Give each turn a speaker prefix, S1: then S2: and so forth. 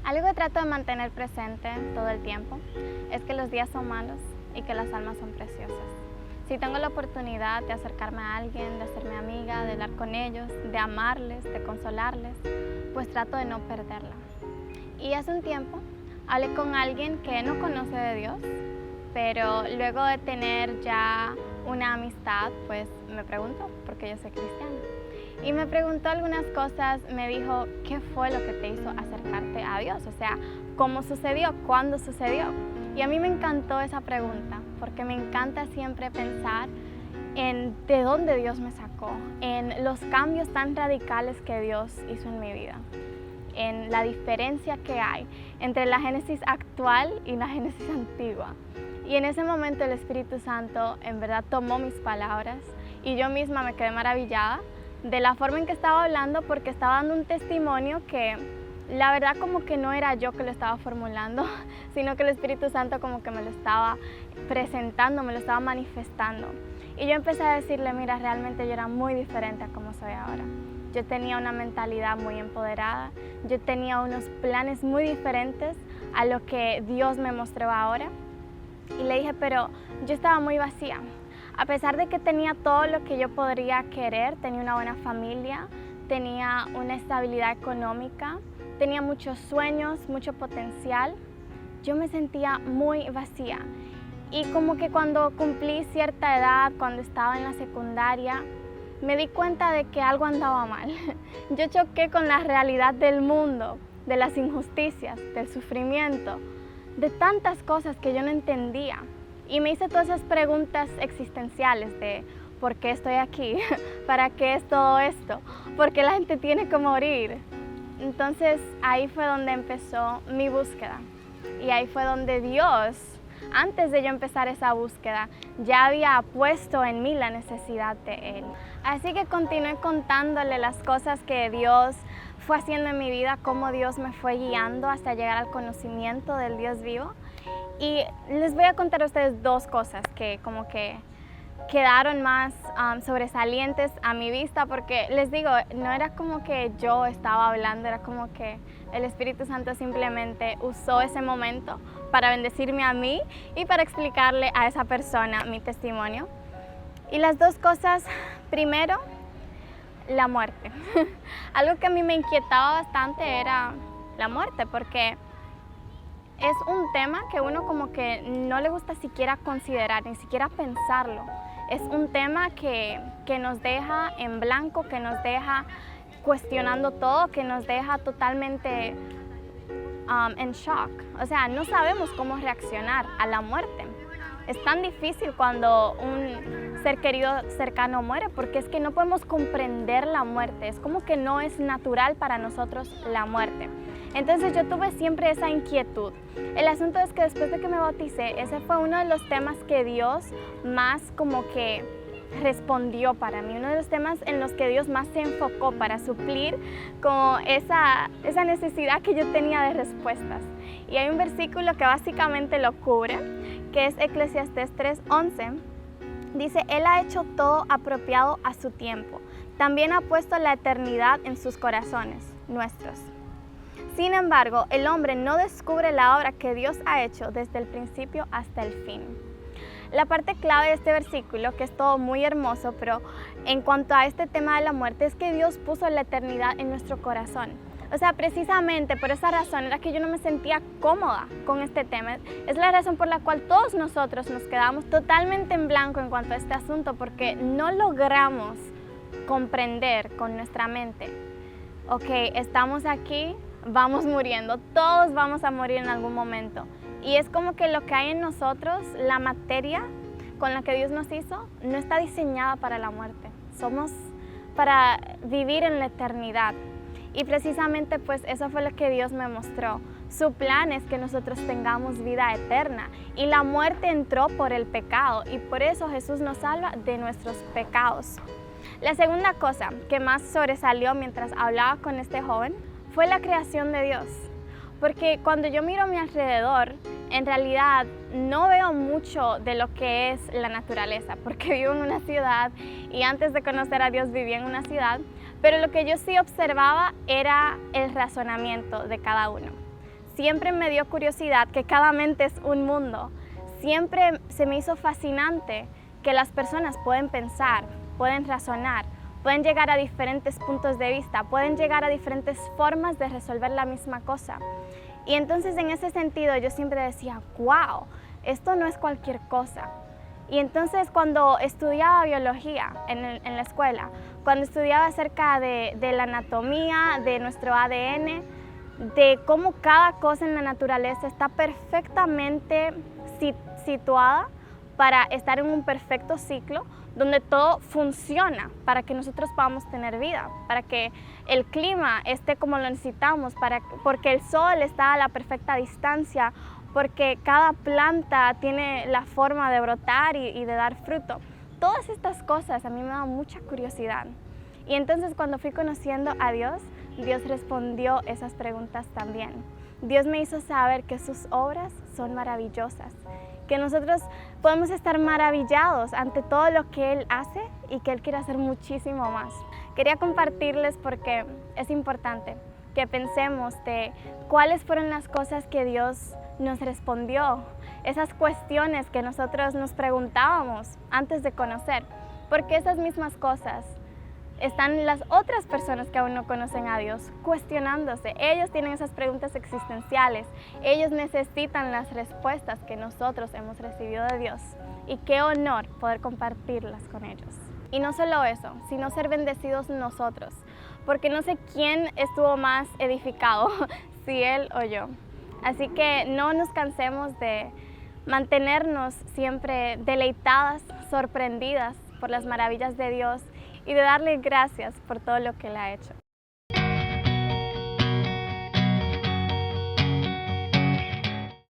S1: Algo que trato de mantener presente todo el tiempo es que los días son malos y que las almas son preciosas. Si tengo la oportunidad de acercarme a alguien, de hacerme amiga, de hablar con ellos, de amarles, de consolarles, pues trato de no perderla. Y hace un tiempo hablé con alguien que no conoce de Dios, pero luego de tener ya una amistad, pues me preguntó, porque yo soy cristiana. Y me preguntó algunas cosas, me dijo, ¿qué fue lo que te hizo acercarte a Dios? O sea, ¿cómo sucedió? ¿Cuándo sucedió? Y a mí me encantó esa pregunta, porque me encanta siempre pensar en de dónde Dios me sacó, en los cambios tan radicales que Dios hizo en mi vida, en la diferencia que hay entre la Génesis actual y la Génesis antigua. Y en ese momento el Espíritu Santo en verdad tomó mis palabras y yo misma me quedé maravillada de la forma en que estaba hablando, porque estaba dando un testimonio que la verdad como que no era yo que lo estaba formulando, sino que el Espíritu Santo como que me lo estaba presentando, me lo estaba manifestando. Y yo empecé a decirle, mira, realmente yo era muy diferente a como soy ahora. Yo tenía una mentalidad muy empoderada, yo tenía unos planes muy diferentes a lo que Dios me mostró ahora. Y le dije, pero yo estaba muy vacía. A pesar de que tenía todo lo que yo podría querer, tenía una buena familia, tenía una estabilidad económica, tenía muchos sueños, mucho potencial, yo me sentía muy vacía. Y como que cuando cumplí cierta edad, cuando estaba en la secundaria, me di cuenta de que algo andaba mal. Yo choqué con la realidad del mundo, de las injusticias, del sufrimiento, de tantas cosas que yo no entendía. Y me hice todas esas preguntas existenciales de ¿por qué estoy aquí? ¿Para qué es todo esto? ¿Por qué la gente tiene que morir? Entonces ahí fue donde empezó mi búsqueda. Y ahí fue donde Dios, antes de yo empezar esa búsqueda, ya había puesto en mí la necesidad de Él. Así que continué contándole las cosas que Dios fue haciendo en mi vida, cómo Dios me fue guiando hasta llegar al conocimiento del Dios vivo. Y les voy a contar a ustedes dos cosas que como que quedaron más sobresalientes a mi vista, porque les digo, no era como que yo estaba hablando, era como que el Espíritu Santo simplemente usó ese momento para bendecirme a mí y para explicarle a esa persona mi testimonio. Y las dos cosas, primero, la muerte. Algo que a mí me inquietaba bastante era la muerte, porque es un tema que uno como que no le gusta siquiera considerar, ni siquiera pensarlo. Es un tema que nos deja en blanco, que nos deja cuestionando todo, que nos deja totalmente en shock. O sea, no sabemos cómo reaccionar a la muerte. Es tan difícil cuando un ser querido cercano muere, porque es que no podemos comprender la muerte. Es como que no es natural para nosotros la muerte. Entonces yo tuve siempre esa inquietud. El asunto es que después de que me bauticé, ese fue uno de los temas que Dios más como que respondió para mí, uno de los temas en los que Dios más se enfocó para suplir como esa necesidad que yo tenía de respuestas. Y hay un versículo que básicamente lo cubre, que es Eclesiastés 3:11. Dice, Él ha hecho todo apropiado a su tiempo. También ha puesto la eternidad en sus corazones, nuestros. Sin embargo, el hombre no descubre la obra que Dios ha hecho desde el principio hasta el fin. La parte clave de este versículo, que es todo muy hermoso, pero en cuanto a este tema de la muerte, es que Dios puso la eternidad en nuestro corazón. O sea, precisamente por esa razón era que yo no me sentía cómoda con este tema. Es la razón por la cual todos nosotros nos quedamos totalmente en blanco en cuanto a este asunto, porque no logramos comprender con nuestra mente. Ok, estamos aquí, vamos muriendo, todos vamos a morir en algún momento. Y es como que lo que hay en nosotros, la materia con la que Dios nos hizo, no está diseñada para la muerte. Somos para vivir en la eternidad. Y precisamente pues eso fue lo que Dios me mostró. Su plan es que nosotros tengamos vida eterna. Y la muerte entró por el pecado. Y por eso Jesús nos salva de nuestros pecados. La segunda cosa que más sobresalió mientras hablaba con este joven fue la creación de Dios. Porque cuando yo miro a mi alrededor, en realidad no veo mucho de lo que es la naturaleza, porque vivo en una ciudad y antes de conocer a Dios vivía en una ciudad, pero lo que yo sí observaba era el razonamiento de cada uno. Siempre me dio curiosidad que cada mente es un mundo. Siempre se me hizo fascinante que las personas pueden pensar, pueden razonar, pueden llegar a diferentes puntos de vista, pueden llegar a diferentes formas de resolver la misma cosa. Y entonces en ese sentido yo siempre decía, wow, esto no es cualquier cosa. Y entonces cuando estudiaba biología en la escuela, cuando estudiaba acerca de la anatomía, de nuestro ADN, de cómo cada cosa en la naturaleza está perfectamente situada para estar en un perfecto ciclo, donde todo funciona para que nosotros podamos tener vida, para que el clima esté como lo necesitamos, porque el sol está a la perfecta distancia, porque cada planta tiene la forma de brotar y de dar fruto. Todas estas cosas a mí me dan mucha curiosidad. Y entonces cuando fui conociendo a Dios, Dios respondió esas preguntas también. Dios me hizo saber que sus obras son maravillosas, que nosotros podemos estar maravillados ante todo lo que Él hace y que Él quiere hacer muchísimo más. Quería compartirles porque es importante que pensemos de cuáles fueron las cosas que Dios nos respondió, esas cuestiones que nosotros nos preguntábamos antes de conocer, porque esas mismas cosas están las otras personas que aún no conocen a Dios cuestionándose. Ellos tienen esas preguntas existenciales, ellos necesitan las respuestas que nosotros hemos recibido de Dios, y qué honor poder compartirlas con ellos. Y no solo eso, sino ser bendecidos nosotros, porque no sé quién estuvo más edificado, si él o yo. Así que no nos cansemos de mantenernos siempre deleitadas, sorprendidas por las maravillas de Dios y de darle gracias por todo lo que Él ha hecho.